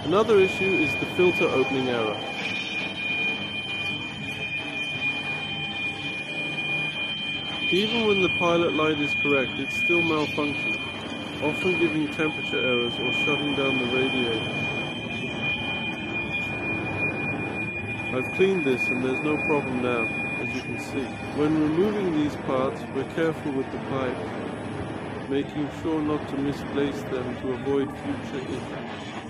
Another issue is the filter opening error. Even when the pilot light is correct, it still malfunctions, often giving temperature errors or shutting down the radiator. I've cleaned this and there's no problem now, as you can see. When removing these parts, we're careful with the pipes, making sure not to misplace them to avoid future issues.